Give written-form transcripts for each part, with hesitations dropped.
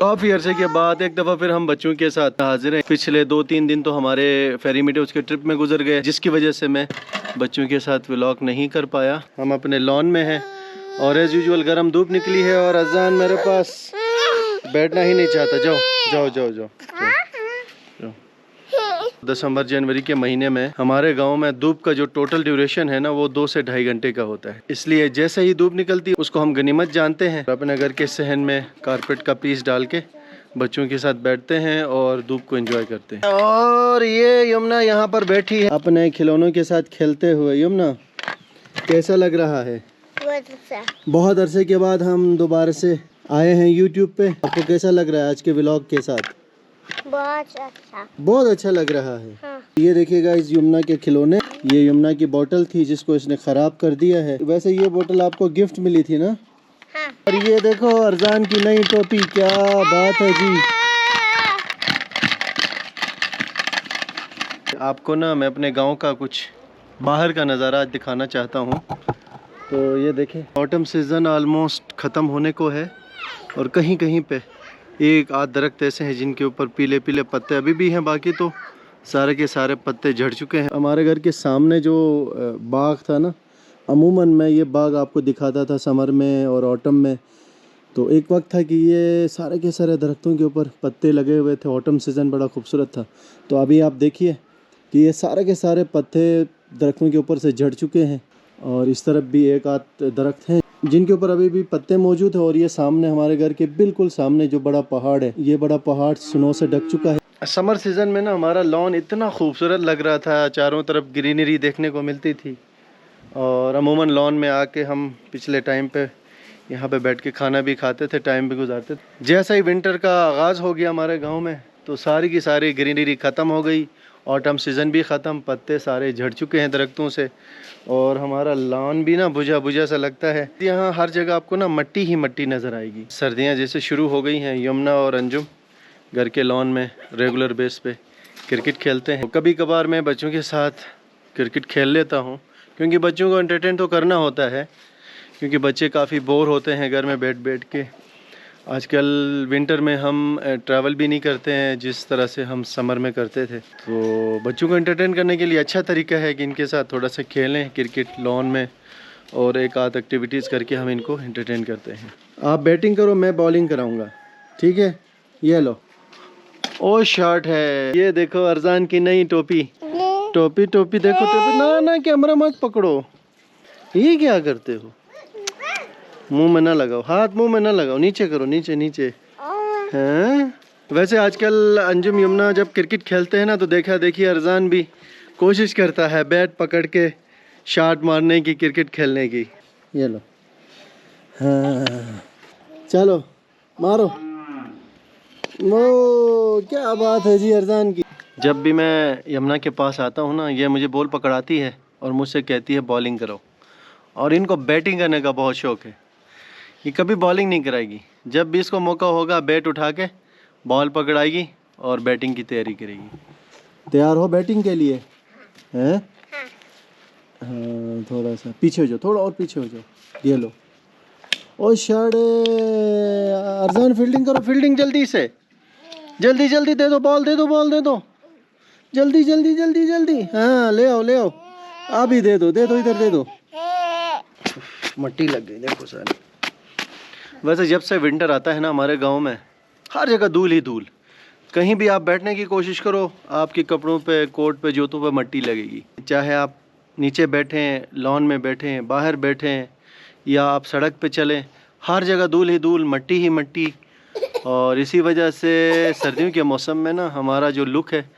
काफ़ी अरसे के बाद एक दफ़ा फिर हम बच्चों के साथ हाजिर हैं। पिछले 2-3 दिन तो हमारे फेरी मीडियोज़ के ट्रिप में गुजर गए, जिसकी वजह से मैं बच्चों के साथ व्लॉग नहीं कर पाया। हम अपने लॉन में हैं और एज़ यूजुअल गर्म धूप निकली है और अजान मेरे पास बैठना ही नहीं चाहता। जाओ जाओ जाओ जाओ, जाओ। दिसंबर जनवरी के महीने में हमारे गांव में धूप का जो टोटल ड्यूरेशन है ना, वो 2 से 2.5 घंटे का होता है। इसलिए जैसे ही धूप निकलती है उसको हम गनीमत जानते हैं। अपने घर के सहन में कारपेट का पीस डाल के बच्चों के साथ बैठते हैं और धूप को एंजॉय करते हैं। और ये यमुना यहाँ पर बैठी है अपने खिलौनों के साथ खेलते हुए। यमुना, कैसा लग रहा है? बहुत अरसे के बाद हम दोबारा से आए हैं यूट्यूब पे। आपको कैसा लग रहा है आज के व्लॉग के साथ? बहुत अच्छा लग रहा है। हाँ। ये देखिएगा इस यमुना के खिलौने। ये यमुना की बोतल थी जिसको इसने खराब कर दिया है। वैसे ये बोतल आपको गिफ्ट मिली थी ना? हाँ। और ये देखो अरजान की नई टोपी, क्या बात है जी। आपको ना मैं अपने गांव का कुछ बाहर का नज़ारा आज दिखाना चाहता हूँ। तो ये देखें, ऑटम सीज़न ऑलमोस्ट ख़त्म होने को है और कहीं कहीं पे एक आध दरख्त ऐसे हैं जिनके ऊपर पीले पीले पत्ते अभी भी हैं, बाकी तो सारे के सारे पत्ते झड़ चुके हैं। हमारे घर के सामने जो बाग था ना, अमूमन मैं ये बाग आपको दिखाता था समर में और ऑटम में। तो एक वक्त था कि ये सारे के सारे दरख्तों के ऊपर पत्ते लगे हुए थे। ऑटम सीज़न बड़ा खूबसूरत था। तो अभी आप देखिए कि ये सारे के सारे पत्ते दरख्तों के ऊपर से झड़ चुके हैं और इस तरफ भी एक आध दरख्त हैं जिनके ऊपर अभी भी पत्ते मौजूद है। और ये सामने हमारे घर के बिल्कुल सामने जो बड़ा पहाड़ है, ये बड़ा पहाड़ स्नो से ढक चुका है। समर सीज़न में ना हमारा लॉन इतना खूबसूरत लग रहा था, चारों तरफ ग्रीनरी देखने को मिलती थी। और अमूमन लॉन में आके हम पिछले टाइम पे यहाँ पे बैठ के खाना भी खाते थे, टाइम भी गुजारते थे। जैसा ही विंटर का आगाज़ हो गया हमारे गाँव में, तो सारी की सारी ग्रीनरी ख़त्म हो गई। ऑटम सीज़न भी ख़त्म, पत्ते सारे झड़ चुके हैं दरख्तों से और हमारा लॉन भी ना बुझा बुझा सा लगता है। यहाँ हर जगह आपको ना मट्टी ही मट्टी नज़र आएगी। सर्दियाँ जैसे शुरू हो गई हैं, यमुना और अंजुम घर के लॉन में रेगुलर बेस पे क्रिकेट खेलते हैं। कभी कभार मैं बच्चों के साथ क्रिकेट खेल लेता हूँ, क्योंकि बच्चों को एंटरटेन तो करना होता है, क्योंकि बच्चे काफ़ी बोर होते हैं घर में बैठ बैठ के। आजकल विंटर में हम ट्रैवल भी नहीं करते हैं जिस तरह से हम समर में करते थे। तो बच्चों को एंटरटेन करने के लिए अच्छा तरीका है कि इनके साथ थोड़ा सा खेलें क्रिकेट लॉन में और एक आध एक्टिविटीज़ करके हम इनको एंटरटेन करते हैं। आप बैटिंग करो, मैं बॉलिंग कराऊंगा, ठीक है? ये लो, ओ शॉट है। ये देखो अरजान की नई टोपी। टोपी टोपी देखो, टोपी ना ना, कैमरा मत पकड़ो। ये क्या करते हो? मुंह में ना लगाओ, हाथ मुंह में ना लगाओ, नीचे करो, नीचे नीचे। हैं? वैसे आजकल अंजुम यमुना जब क्रिकेट खेलते हैं ना, तो देखा देखिए अरजान भी कोशिश करता है बैट पकड़ के शॉट मारने की, क्रिकेट खेलने की। ये लो, हाँ चलो मारो। वो क्या बात है जी अरजान की। जब भी मैं यमुना के पास आता हूँ ना, ये मुझे बॉल पकड़ाती है और मुझसे कहती है बॉलिंग करो। और इनको बैटिंग करने का बहुत शौक़ है। ये कभी बॉलिंग नहीं कराएगी, जब भी इसको मौका होगा बैट उठा के बॉल पकड़ाएगी और बैटिंग की तैयारी करेगी। तैयार हो बैटिंग के लिए? हैं? हाँ, थोड़ा सा पीछे हो जाओ, थोड़ा और पीछे हो जाओ। ये लो, ओ शाड़े अरजान फील्डिंग करो, फील्डिंग जल्दी से, जल्दी जल्दी दे दो बॉल, दे दो बॉल, दे दो जल्दी जल्दी जल्दी जल्दी। हाँ ले आओ ले आओ, अभी दे दो इधर दे दो। मट्टी लग गई देखो सारी। वैसे जब से विंटर आता है ना हमारे गांव में, हर जगह धूल ही धूल। कहीं भी आप बैठने की कोशिश करो, आपके कपड़ों पे, कोट पे, जूतों पे मट्टी लगेगी। चाहे आप नीचे बैठें, लॉन में बैठें, बाहर बैठें या आप सड़क पे चलें, हर जगह धूल ही धूल, मट्टी ही मट्टी। और इसी वजह से सर्दियों के मौसम में ना हमारा जो लुक है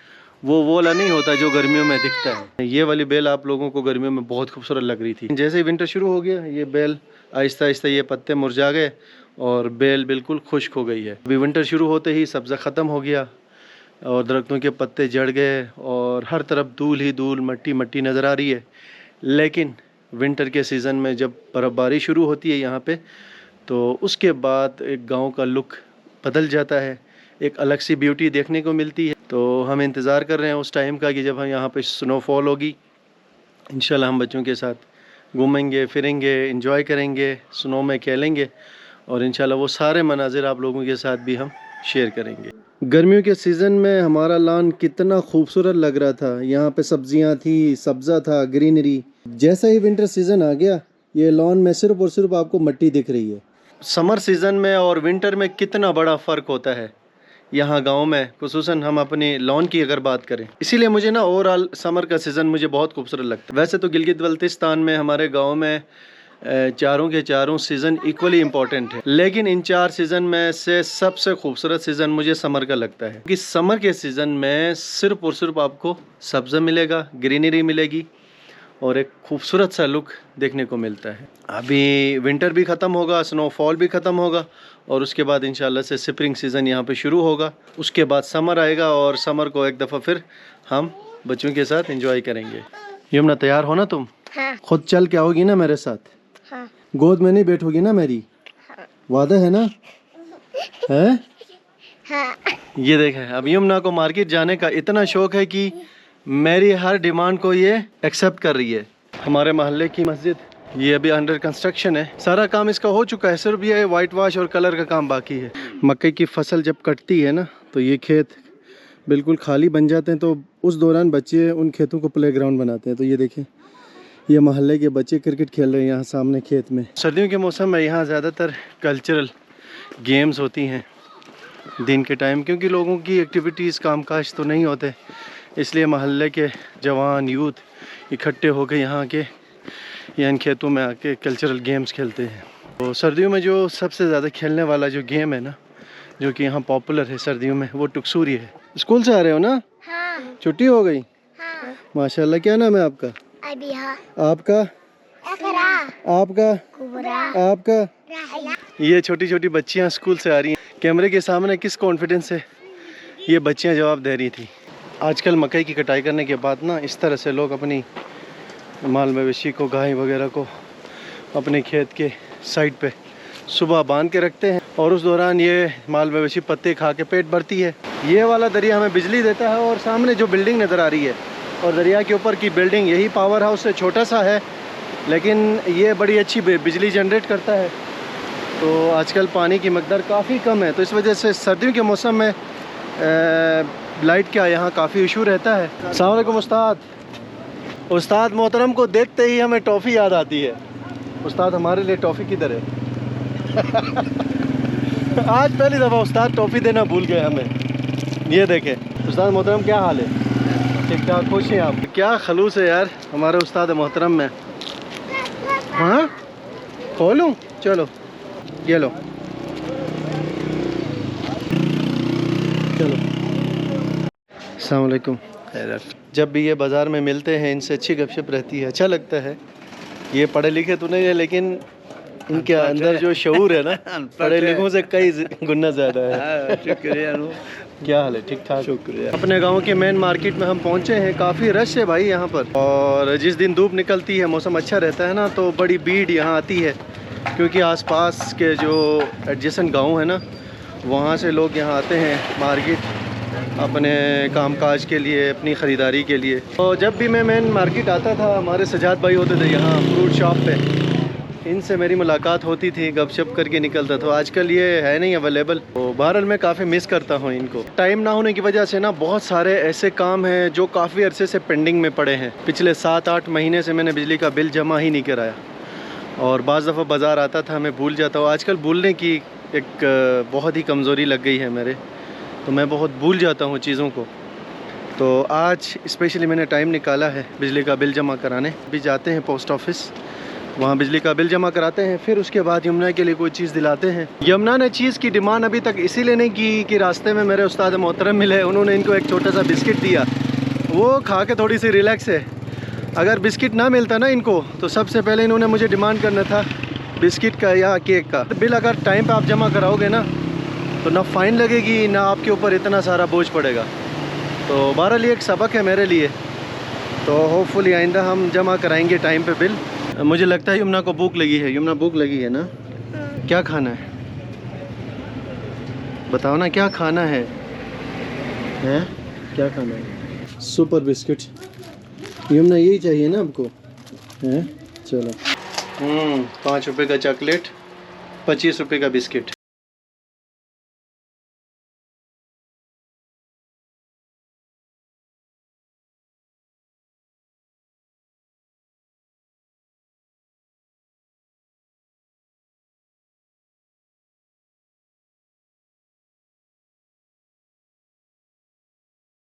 वो वाला नहीं होता जो गर्मियों में दिखता है। ये वाली बेल आप लोगों को गर्मियों में बहुत खूबसूरत लग रही थी। जैसे ही विंटर शुरू हो गया, ये बेल आहिस्ता आहिस्ता ये पत्ते मुरझा गए और बेल बिल्कुल खुश्क हो गई है। अभी विंटर शुरू होते ही सब्ज़ा ख़त्म हो गया और दरख्तों के पत्ते झड़ गए और हर तरफ धूल ही धूल, मट्टी मट्टी नज़र आ रही है। लेकिन विंटर के सीज़न में जब बर्फ़बारी शुरू होती है यहाँ पे, तो उसके बाद एक गांव का लुक बदल जाता है, एक अलग सी ब्यूटी देखने को मिलती है। तो हम इंतज़ार कर रहे हैं उस टाइम का कि जब हम यहाँ पे स्नोफॉल होगी। इंशाल्लाह हम बच्चों के साथ घूमेंगे फिरेंगे, एंजॉय करेंगे, स्नो में खेलेंगे और इंशाल्लाह वो सारे मनाजिर आप लोगों के साथ भी हम शेयर करेंगे। गर्मियों के सीज़न में हमारा लॉन कितना खूबसूरत लग रहा था। यहाँ पे सब्जियाँ थी, सब्ज़ा था, ग्रीनरी। जैसा ही विंटर सीज़न आ गया, ये लॉन में सिर्फ और सिर्फ आपको मिट्टी दिख रही है। समर सीज़न में और विंटर में कितना बड़ा फ़र्क होता है यहाँ गांव में, खुसूसन हम अपने लॉन की अगर बात करें। इसीलिए मुझे ना ओवरऑल समर का सीज़न मुझे बहुत खूबसूरत लगता है। वैसे तो गिलगित बल्तिस्तान में हमारे गांव में चारों के चारों सीज़न इक्वली इम्पोर्टेंट है, लेकिन इन 4 सीज़न में से सबसे खूबसूरत सीज़न मुझे समर का लगता है कि समर के सीज़न में सिर्फ और सिर्फ आपको सब्ज़ा मिलेगा, ग्रीनरी मिलेगी और एक खूबसूरत सा लुक देखने को मिलता है। अभी विंटर भी ख़त्म होगा, स्नोफॉल भी ख़त्म होगा और उसके बाद इंशाल्लाह से स्प्रिंग सीज़न यहाँ पे शुरू होगा। उसके बाद समर आएगा और समर को एक दफ़ा फिर हम बच्चों के साथ एंजॉय करेंगे। यमुना तैयार हो ना तुम? हाँ। खुद चल के आओगी ना मेरे साथ? हाँ। गोद में नहीं बैठोगी ना मेरी? हाँ। वादा है ना? है? हाँ। ये देखें, अब यमुना को मार्केट जाने का इतना शौक है कि मेरी हर डिमांड को ये एक्सेप्ट कर रही है। हमारे मोहल्ले की मस्जिद ये अभी अंडर कंस्ट्रक्शन है, सारा काम इसका हो चुका है, सिर्फ ये वाइट वॉश और कलर का काम बाकी है। मक्के की फसल जब कटती है ना तो ये खेत बिल्कुल खाली बन जाते हैं, तो उस दौरान बच्चे उन खेतों को प्लेग्राउंड बनाते हैं। तो ये देखें, ये मोहल्ले के बच्चे क्रिकेट खेल रहे हैं यहाँ सामने खेत में। सर्दियों के मौसम में यहाँ ज़्यादातर कल्चरल गेम्स होती हैं दिन के टाइम, क्योंकि लोगों की एक्टिविटीज़ कामकाज तो नहीं होते, इसलिए मोहल्ले के जवान यूथ इकट्ठे होकर यहाँ के या इन खेतों में आके कल्चरल गेम्स खेलते हैं। तो सर्दियों में जो सबसे ज़्यादा खेलने वाला जो गेम है ना, जो कि यहाँ पॉपुलर है सर्दियों में, वो टुकसूरी है। स्कूल से आ रहे हो ना? हाँ। छुट्टी हो गई? हाँ। माशाल्लाह। क्या नाम है आपका? अबिहा। आपका? अकरा। आपका? कुबरा। आपका? राहिला। ये छोटी छोटी बच्चियाँ स्कूल से आ रही हैं। कैमरे के सामने किस कॉन्फिडेंस से ये बच्चियाँ जवाब दे रही थी। आजकल मकई की कटाई करने के बाद ना इस तरह से लोग अपनी माल मवेशी को, गाय वगैरह को अपने खेत के साइड पे सुबह बांध के रखते हैं और उस दौरान ये माल मवेशी पत्ते खा के पेट भरती है। ये वाला दरिया हमें बिजली देता है और सामने जो बिल्डिंग नज़र आ रही है और दरिया के ऊपर की बिल्डिंग, यही पावर हाउस से छोटा सा है, लेकिन ये बड़ी अच्छी बिजली जनरेट करता है। तो आजकल पानी की मकदार काफ़ी कम है, तो इस वजह से सर्दियों के मौसम में लाइट का यहाँ काफ़ी इशू रहता है। अस्सलाम वालेकुम उस्ताद। उस्ताद मोहतरम को देखते ही हमें टॉफ़ी याद आती है। उस्ताद हमारे लिए टॉफ़ी किधर है? आज पहली दफ़ा उस्ताद टॉफ़ी देना भूल गए हमें। ये देखें उस्ताद मोहतरम, क्या हाल है? ठीक ठाक, खुश हैं आप? क्या खलूस है यार हमारे उस्ताद मोहतरम में। हाँ खोलूँ? चलो ये लो, चलो। अस्सलाम वालेकुम। जब भी ये बाज़ार में मिलते हैं इनसे अच्छी गपशप रहती है, अच्छा लगता है। ये पढ़े लिखे तो नहीं है, लेकिन इनके अंदर जो शऊर है ना पढ़े लिखों से कई गुना ज़्यादा है। शुक्रिया। क्या हाल है? ठीक ठाक, शुक्रिया। अपने गांव के मेन मार्केट में हम पहुंचे हैं। काफ़ी रश है भाई यहाँ पर, और जिस दिन धूप निकलती है, मौसम अच्छा रहता है ना, तो बड़ी भीड़ यहाँ आती है, क्योंकि आसपास के जो एडजेसेंट गांव है ना, वहाँ से लोग यहाँ आते हैं मार्केट अपने कामकाज के लिए, अपनी ख़रीदारी के लिए। तो जब भी मैं मेन मार्केट आता था, हमारे सजाद भाई होते थे यहाँ फ्रूट शॉप पे, इनसे मेरी मुलाकात होती थी, गपशप करके निकलता था। आजकल ये है नहीं अवेलेबल, तो बहरहाल मैं काफ़ी मिस करता हूँ इनको। टाइम ना होने की वजह से ना बहुत सारे ऐसे काम हैं जो काफ़ी अरसे से पेंडिंग में पड़े हैं। पिछले 7-8 महीने से मैंने बिजली का बिल जमा ही नहीं कराया, और बाज़ दफ़ा बाज़ार आता था मैं भूल जाता हूँ। आजकल भूलने की एक बहुत ही कमज़ोरी लग गई है मेरे, तो मैं बहुत भूल जाता हूँ चीज़ों को। तो आज स्पेशली मैंने टाइम निकाला है बिजली का बिल जमा कराने। अभी जाते हैं पोस्ट ऑफिस, वहाँ बिजली का बिल जमा कराते हैं, फिर उसके बाद यमुना के लिए कोई चीज़ दिलाते हैं। यमुना ने चीज़ की डिमांड अभी तक इसीलिए नहीं की कि रास्ते में मेरे उस्ताद मोहतरम मिले, उन्होंने इनको एक छोटा सा बिस्किट दिया, वो खा के थोड़ी सी रिलैक्स है। अगर बिस्किट ना मिलता ना इनको, तो सबसे पहले इन्होंने मुझे डिमांड करना था बिस्किट का या केक का। बिल अगर टाइम पे आप जमा कराओगे ना, तो ना फ़ाइन लगेगी, ना आपके ऊपर इतना सारा बोझ पड़ेगा। तो बहरहाल ये एक सबक है मेरे लिए, तो होपफुली आइंदा हम जमा कराएंगे टाइम पे बिल। मुझे लगता है यमुना को भूख लगी है। यमुना भूख लगी है ना? क्या खाना है बताओ ना, क्या खाना है? हैं? क्या खाना है? Super biscuit. यमुना यही चाहिए ना आपको? हैं? चलो। 5 रुपए का चॉकलेट, 25 रुपए का बिस्किट।